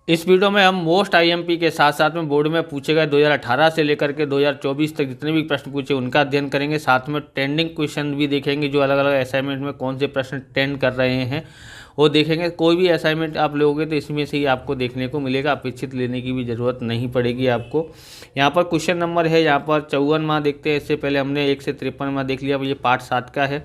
इस वीडियो में हम मोस्ट आईएमपी के साथ साथ में बोर्ड में पूछे गए 2018 से लेकर के 2024 तक जितने भी प्रश्न पूछे उनका अध्ययन करेंगे। साथ में ट्रेंडिंग क्वेश्चन भी देखेंगे, जो अलग अलग असाइनमेंट में कौन से प्रश्न ट्रेंड कर रहे हैं वो देखेंगे। कोई भी असाइनमेंट आप लोगे तो इसमें से ही आपको देखने को मिलेगा, अपेक्षित लेने की भी ज़रूरत नहीं पड़ेगी आपको। यहाँ पर क्वेश्चन नंबर है यहाँ पर 54वां देखते हैं। इससे पहले हमने 1 से 53वां देख लिया, अब ये पार्ट 7 का है।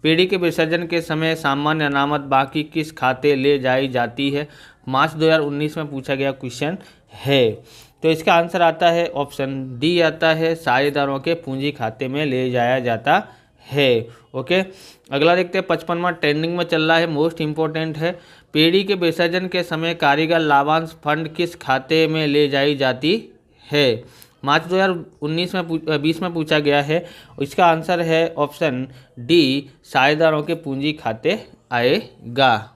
पीढ़ी के विसर्जन के समय सामान्य अनामत बाकी किस खाते ले जाई जाती है? मार्च 2019 में पूछा गया क्वेश्चन है। तो इसका आंसर आता है ऑप्शन डी आता है, साझेदारों के पूंजी खाते में ले जाया जाता है। ओके, अगला देखते हैं 55वां ट्रेंडिंग में चल रहा है, मोस्ट इंपॉर्टेंट है। पीढ़ी के विसर्जन के समय कारीगर लाभांश फंड किस खाते में ले जाई जाती है? मार्च 2019 में 20 में पूछा गया है। इसका आंसर है ऑप्शन डी, साझेदारों के पूंजी खाते आएगा।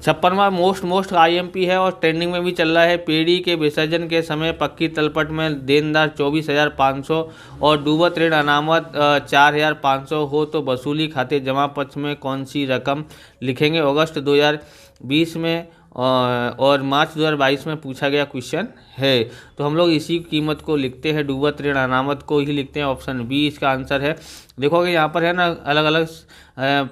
56वां मोस्ट आईएमपी है और ट्रेंडिंग में भी चल रहा है। पीढ़ी के विसर्जन के समय पक्की तलपट में देनदार 24,500 और डूबत ऋण अनामत 4,500 हो तो वसूली खाते जमा पक्ष में कौन सी रकम लिखेंगे? अगस्त 2020 में और मार्च 2022 में पूछा गया क्वेश्चन है। तो हम लोग इसी कीमत को लिखते हैं, डूबत ऋण अनामत को ही लिखते हैं। ऑप्शन बी इसका आंसर है। देखोगे यहाँ पर है ना, अलग अलग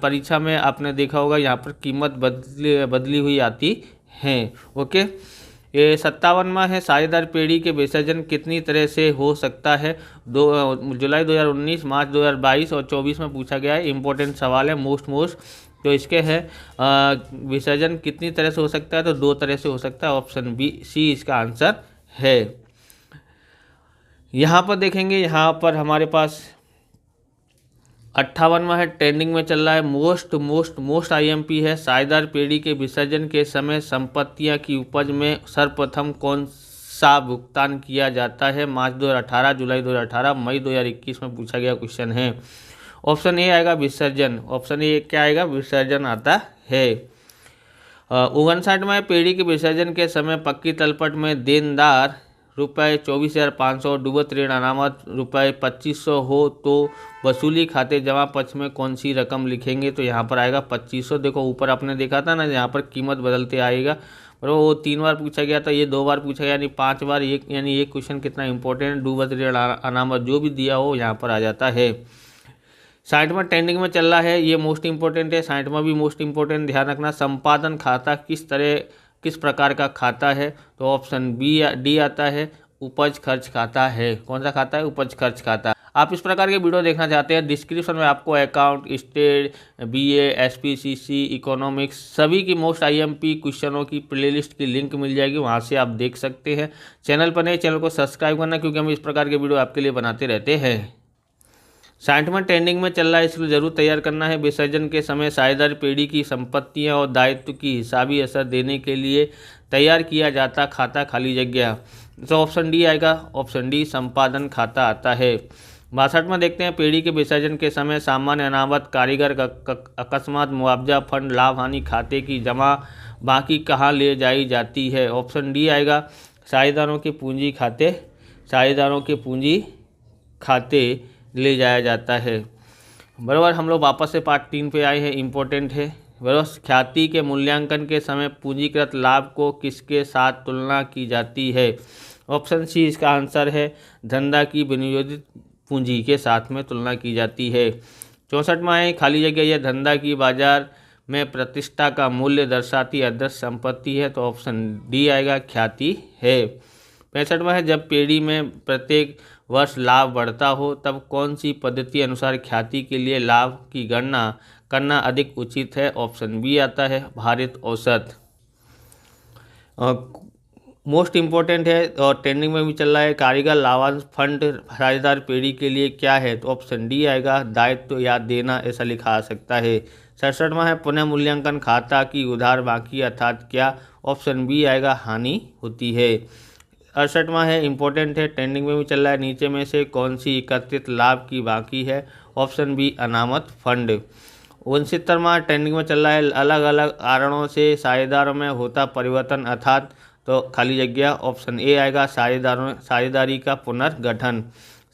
परीक्षा में आपने देखा होगा यहाँ पर कीमत बदली हुई आती है। ओके, ये 57वां है, साझेदार पीढ़ी के विसर्जन कितनी तरह से हो सकता है? जुलाई 2019, मार्च 2022 और 24 में पूछा गया है। इंपॉर्टेंट सवाल है, मोस्ट तो इसके है विसर्जन कितनी तरह से हो सकता है? तो 2 तरह से हो सकता है। ऑप्शन बी सी इसका आंसर है। यहाँ पर देखेंगे, यहाँ पर हमारे पास 58वां है, ट्रेंडिंग में चल रहा है, मोस्ट आईएमपी है। साझेदार पीढ़ी के विसर्जन के समय संपत्तियाँ की उपज में सर्वप्रथम कौन सा भुगतान किया जाता है? मार्च 2018, जुलाई 2018, मई 2021 में पूछा गया क्वेश्चन है। ऑप्शन ए आएगा विसर्जन। ऑप्शन ए क्या आएगा? विसर्जन आता है। 59 में पीढ़ी के विसर्जन के समय पक्की तलपट में देनदार रुपये 24,500 डूबत ऋण अनामत रुपये 2,500 हो तो वसूली खाते जमा पक्ष में कौन सी रकम लिखेंगे? तो यहाँ पर आएगा 2,500। देखो ऊपर आपने देखा था ना, यहाँ पर कीमत बदलते आएगा, और वो 3 बार पूछा गया था, ये 2 बार पूछा गया, यानी 5 बार। यानी ये क्वेश्चन कितना इंपॉर्टेंट, डूबत ऋण अनामत जो भी दिया हो यहाँ पर आ जाता है। 60वां ट्रेंडिंग में चल रहा है, ये मोस्ट इंपॉर्टेंट है। 60वां भी मोस्ट इंपॉर्टेंट, ध्यान रखना। संपादन खाता किस प्रकार का खाता है? तो ऑप्शन डी आता है, उपज खर्च खाता है। कौन सा खाता है? उपज खर्च खाता। आप इस प्रकार के वीडियो देखना चाहते हैं, डिस्क्रिप्शन में आपको account, state, BA, SPCC, economics सभी की मोस्ट आईएमपी क्वेश्चनों की प्लेलिस्ट की लिंक मिल जाएगी, वहां से आप देख सकते हैं। चैनल पर नए, चैनल को सब्सक्राइब करना, क्योंकि हम इस प्रकार के वीडियो आपके लिए बनाते रहते हैं। 60वां ट्रेंडिंग में चल रहा है, इसको जरूर तैयार करना है। विसर्जन के समय साझेदार पीढ़ी की संपत्तियां और दायित्व की हिसाबी असर देने के लिए तैयार किया जाता खाता खाली जगह। तो ऑप्शन डी आएगा। ऑप्शन डी संपादन खाता आता है। 62 में देखते हैं, पीढ़ी के विसर्जन के समय सामान्य अनामत कारीगर अकस्मात मुआवजा फंड लाभ हानि खाते की जमा बाकी कहाँ ले जाई जाती है? ऑप्शन डी आएगा, साझेदारों के पूंजी खाते। साझेदारों के पूंजी खाते ले जाया जाता है। बराबर, हम लोग वापस से पार्ट 3 पे आए हैं, इम्पोर्टेंट है। बराबर, ख्याति के मूल्यांकन के समय पूंजीकृत लाभ को किसके साथ तुलना की जाती है? ऑप्शन सी इसका आंसर है, धंधा की विनियोजित पूंजी के साथ में तुलना की जाती है। 64वां है, खाली जगह, यह धंधा की बाजार में प्रतिष्ठा का मूल्य दर्शाती अदृश्य संपत्ति है। तो ऑप्शन डी आएगा, ख्याति है। 65वां है, जब पीढ़ी में प्रत्येक वर्ष लाभ बढ़ता हो तब कौन सी पद्धति अनुसार ख्याति के लिए लाभ की गणना करना अधिक उचित है? ऑप्शन बी आता है, भारित औसत। मोस्ट इम्पोर्टेंट है और ट्रेंडिंग में भी चल रहा है, कारीगर लाभांश फंड साझेदार पीढ़ी के लिए क्या है? तो ऑप्शन डी आएगा, दायित्व या देना, ऐसा लिखा आ सकता है। 67वां है, पुनः मूल्यांकन खाता की उधार बाकी अर्थात क्या? ऑप्शन बी आएगा, हानि होती है। 68वां है, इंपॉर्टेंट है, ट्रेंडिंग में भी चल रहा है, नीचे में से कौन सी एकत्रित लाभ की बाकी है? ऑप्शन बी अनामत फंड। 69वां ट्रेंडिंग में चल रहा है, अलग अलग कारणों से साझेदारों में होता परिवर्तन अर्थात, तो खाली जगह ऑप्शन ए आएगा, साझेदारी का पुनर्गठन।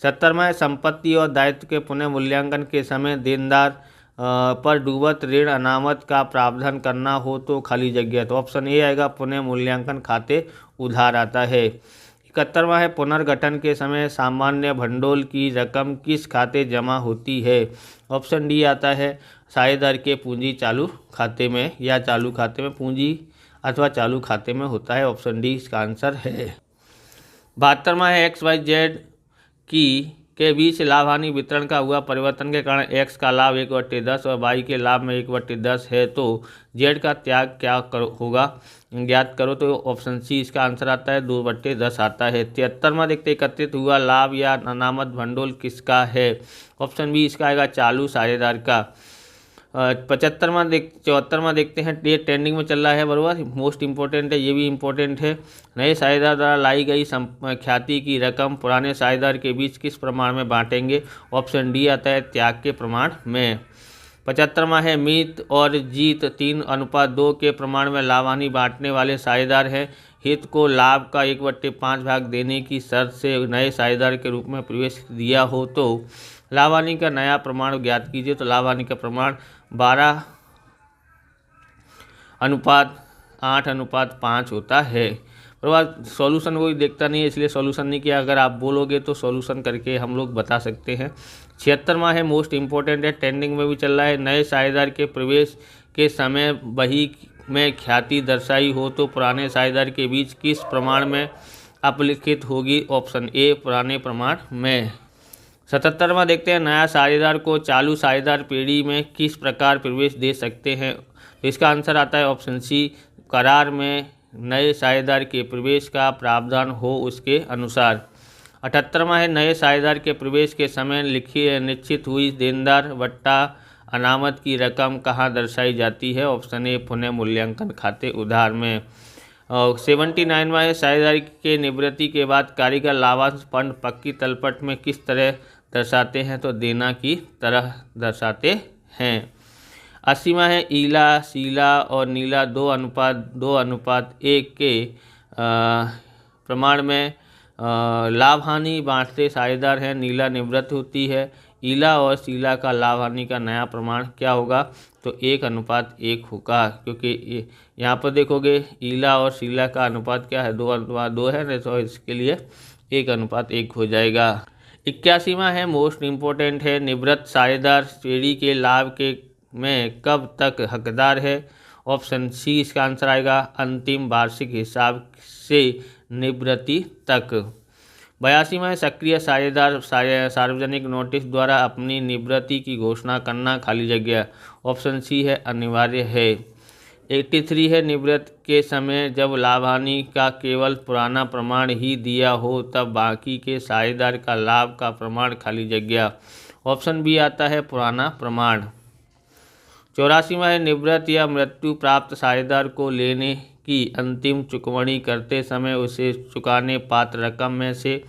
70वां है, संपत्ति और दायित्व के पुनः मूल्यांकन के समय देनदार पर डूबत ऋण अनामत का प्रावधान करना हो तो खाली जगह। तो ऑप्शन ए आएगा, पुनः मूल्यांकन खाते उधार आता है। 71वां है, पुनर्गठन के समय सामान्य भंडोल की रकम किस खाते जमा होती है। ऑप्शन डी आता है, साझेदार के पूंजी चालू खाते में या चालू खाते में, पूंजी अथवा चालू खाते में होता है। ऑप्शन डी इसका आंसर है। 72वां है, XYZ के बीच लाभ हानि वितरण का हुआ परिवर्तन के कारण एक्स का लाभ 1/10 और वाई के लाभ में 1/10 है, तो जेड का त्याग क्या होगा, ज्ञात करो। तो ऑप्शन सी इसका आंसर आता है, 2/10 आता है। 73वां देखते, एकत्रित हुआ लाभ या अनामत भंडोल किसका है। ऑप्शन बी इसका आएगा, चालू साझेदार का। 74वां देखते हैं, ये ट्रेंडिंग में चल रहा है, बराबर मोस्ट इंपॉर्टेंट है, ये भी इम्पोर्टेंट है। नए साझेदार द्वारा लाई गई ख्याति की रकम पुराने साझेदार के बीच किस प्रमाण में बांटेंगे। ऑप्शन डी आता है, त्याग के प्रमाण में। 75वां है, मीत और जीत 3:2 के प्रमाण में लाभ हानि बांटने वाले साझेदार हैं। हित को लाभ का 1/5 भाग देने की शर्त से नए साझेदार के रूप में प्रवेश दिया हो तो लाभ हानि का नया प्रमाण ज्ञात कीजिए। तो लाभ हानि का प्रमाण 12:8:5 होता है। पर सॉल्यूशन कोई देखता नहीं है, इसलिए सॉल्यूशन नहीं किया। अगर आप बोलोगे तो सॉल्यूशन करके हम लोग बता सकते हैं। 76वां है, मोस्ट इंपॉर्टेंट है, ट्रेंडिंग में भी चल रहा है। नए साझेदार के प्रवेश के समय बही में ख्याति दर्शाई हो तो पुराने साझेदार के बीच किस प्रमाण में अपलिखित होगी। ऑप्शन ए, पुराने प्रमाण में। 77वां देखते हैं, नया साझेदार को चालू साझेदार पेढ़ी में किस प्रकार प्रवेश दे सकते हैं। तो इसका आंसर आता है ऑप्शन सी, करार में नए साझेदार के प्रवेश का प्रावधान हो उसके अनुसार। 78वां है, नए साझेदार के प्रवेश के समय निश्चित हुई देनदार वट्टा अनामत की रकम कहाँ दर्शाई जाती है। ऑप्शन ए, पुनः मूल्यांकन खाते उधार में। और 79वां है, साझेदारी के निवृत्ति के बाद कारीगर लाभांश फंड पक्की तलपट में किस तरह दर्शाते हैं। तो देना की तरह दर्शाते हैं। 80वां है, ईला, शीला और नीला 2:1 के प्रमाण में लाभ हानि बांटते साझेदार हैं। नीला निवृत्त होती है। ईला और शीला का लाभ हानि का नया प्रमाण क्या होगा। तो 1:1 होगा, क्योंकि यहाँ पर देखोगे ईला और शीला का अनुपात क्या है, 2:2 है ना, तो इसके लिए 1:1 हो जाएगा। 81वां है, मोस्ट इम्पोर्टेंट है, निवृत्त साझेदार पेढ़ी के लाभ के में कब तक हकदार है। ऑप्शन सी इसका आंसर आएगा, अंतिम वार्षिक हिसाब से निवृत्ति तक। 82वां है, सक्रिय साझेदार सार्वजनिक नोटिस द्वारा अपनी निवृत्ति की घोषणा करना खाली जगह। ऑप्शन सी है, अनिवार्य है। 83 है, निवृत्ति के समय जब लाभ हानि का केवल पुराना प्रमाण ही दिया हो तब बाकी के साझेदार का लाभ का प्रमाण खाली जगह। ऑप्शन बी आता है, पुराना प्रमाण। 84वां है, निवृत्त या मृत्यु प्राप्त साझेदार को लेने की अंतिम चुकवणी करते समय उसे चुकाने पात्र रकम में से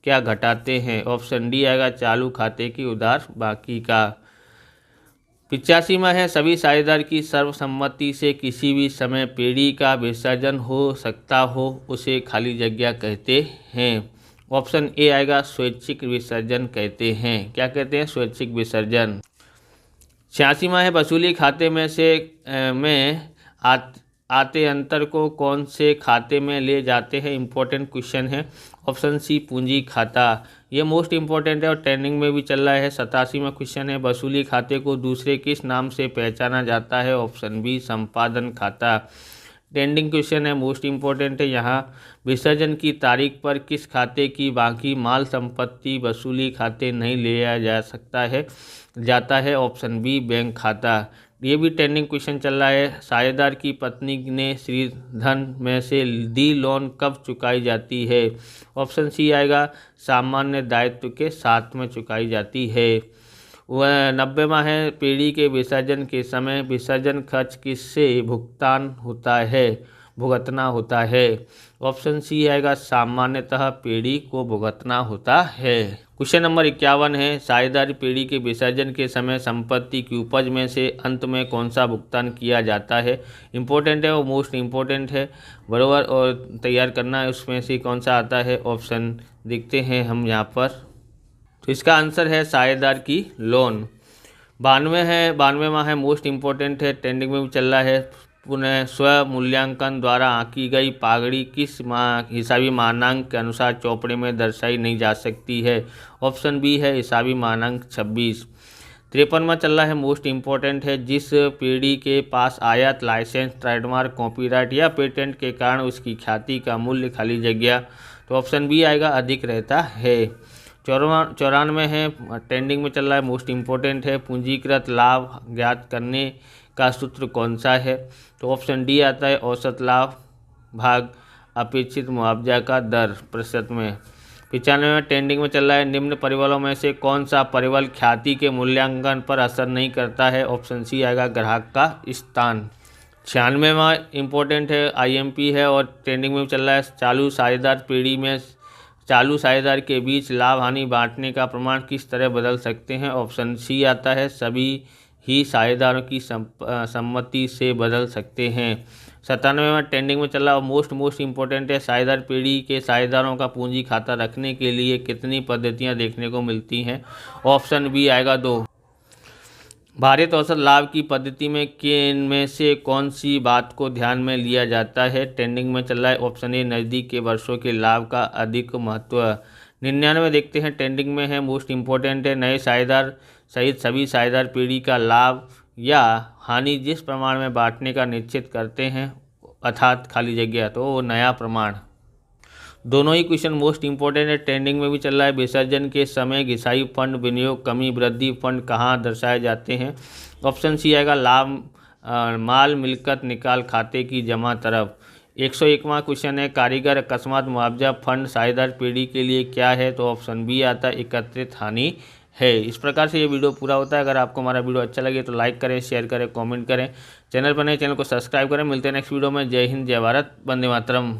क्या घटाते हैं। ऑप्शन डी आएगा, चालू खाते की उधार बाकी का। 85वां है, सभी साझेदार की सर्वसम्मति से किसी भी समय पेढ़ी का विसर्जन हो सकता हो उसे खाली जगह कहते हैं। ऑप्शन ए आएगा, स्वैच्छिक विसर्जन कहते हैं। क्या कहते हैं, स्वैच्छिक विसर्जन। 86वां है, वसूली खाते में आते अंतर को कौन से खाते में ले जाते हैं। इंपॉर्टेंट क्वेश्चन है। ऑप्शन सी, पूंजी खाता। ये मोस्ट इंपॉर्टेंट है और ट्रेंडिंग में भी चल रहा है। 87वां क्वेश्चन है, वसूली खाते को दूसरे किस नाम से पहचाना जाता है। ऑप्शन बी, संपादन खाता। ट्रेंडिंग क्वेश्चन है, मोस्ट इंपॉर्टेंट है। यहाँ विसर्जन की तारीख पर किस खाते की बाकी माल संपत्ति वसूली खाते नहीं लिया जाता है। ऑप्शन बी, बैंक खाता। ये भी ट्रेंडिंग क्वेश्चन चल रहा है। साझेदार की पत्नी ने श्रीधन में से दी लोन कब चुकाई जाती है। ऑप्शन सी आएगा, सामान्य दायित्व के साथ में चुकाई जाती है। 90वां है, पेढ़ी के विसर्जन के समय विसर्जन खर्च किससे भुगतना होता है। ऑप्शन सी आएगा, सामान्यतः पेढ़ी को भुगतना होता है। क्वेश्चन नंबर 51 है, साझेदारी पेढ़ी के विसर्जन के समय संपत्ति की उपज में से अंत में कौन सा भुगतान किया जाता है। इंपॉर्टेंट है, वो मोस्ट इंपॉर्टेंट है, बराबर और तैयार करना है। उसमें से कौन सा आता है, ऑप्शन देखते हैं हम यहाँ पर। तो इसका आंसर है साझेदार की लोन। 92वां है मोस्ट इम्पोर्टेंट है, ट्रेंडिंग में भी चल रहा है। पुनः स्व मूल्यांकन द्वारा आंकी गई पागड़ी किस हिसाबी मानांक के अनुसार चौपड़े में दर्शाई नहीं जा सकती है? ऑप्शन बी है हिसाबी मानांक 26। 53वां चल रहा है मोस्ट इम्पोर्टेंट है, जिस पीढ़ी के पास आयात लाइसेंस ट्रेडमार्क कॉपीराइट या पेटेंट के कारण उसकी ख्याति का मूल्य खाली जगह, तो ऑप्शन बी आएगा अधिक रहता है। 94 है ट्रेंडिंग में चल रहा है मोस्ट इम्पोर्टेंट है, पूंजीकृत लाभ ज्ञात करने का सूत्र कौन सा है? तो ऑप्शन डी आता है औसत लाभ भाग अपेक्षित मुआवजा का दर प्रतिशत में। 95 में ट्रेंडिंग में चल रहा है निम्न परिबलों में से कौन सा परिबल ख्याति के मूल्यांकन पर असर नहीं करता है? ऑप्शन सी आएगा ग्राहक का स्थान। 96वां इम्पोर्टेंट है IMP है और ट्रेंडिंग में चल रहा है चालू साझेदार के बीच लाभ हानि बांटने का प्रमाण किस तरह बदल सकते हैं? ऑप्शन सी आता है सभी ही साझेदारों की सम्मति से बदल सकते हैं। 97वां ट्रेंडिंग में चल रहा है मोस्ट इम्पोर्टेंट है, साझेदार पीढ़ी के साझेदारों का पूंजी खाता रखने के लिए कितनी पद्धतियां देखने को मिलती हैं? ऑप्शन बी आएगा 2। भारित औसत लाभ की पद्धति में इनमें से कौन सी बात को ध्यान में लिया जाता है? ट्रेंडिंग में चल रहा है ऑप्शन ए नज़दीक के वर्षों के लाभ का अधिक महत्व। 99 देखते हैं ट्रेंडिंग में है मोस्ट इम्पोर्टेंट है, नए साझेदार सहित सभी साझेदार पीढ़ी का लाभ या हानि जिस प्रमाण में बांटने का निश्चित करते हैं अर्थात खाली जगह, तो नया प्रमाण। दोनों ही क्वेश्चन मोस्ट इम्पोर्टेंट है, ट्रेंडिंग में भी चल रहा है। विसर्जन के समय घिसाई फंड विनियोग कमी वृद्धि फंड कहाँ दर्शाए जाते हैं? ऑप्शन सी आएगा लाभ माल मिलकत निकाल खाते की जमा तरफ। 101वां क्वेश्चन है कारीगर अकस्मात मुआवजा फंड साझेदार पीढ़ी के लिए क्या है? तो ऑप्शन बी आता है एकत्रित हानि है। इस प्रकार से ये वीडियो पूरा होता है। अगर आपको हमारा वीडियो अच्छा लगे तो लाइक करें, शेयर करें, कमेंट करें। चैनल पर नए चैनल को सब्सक्राइब करें। मिलते हैं नेक्स्ट वीडियो में। जय हिंद, जय भारत, वंदे मातरम।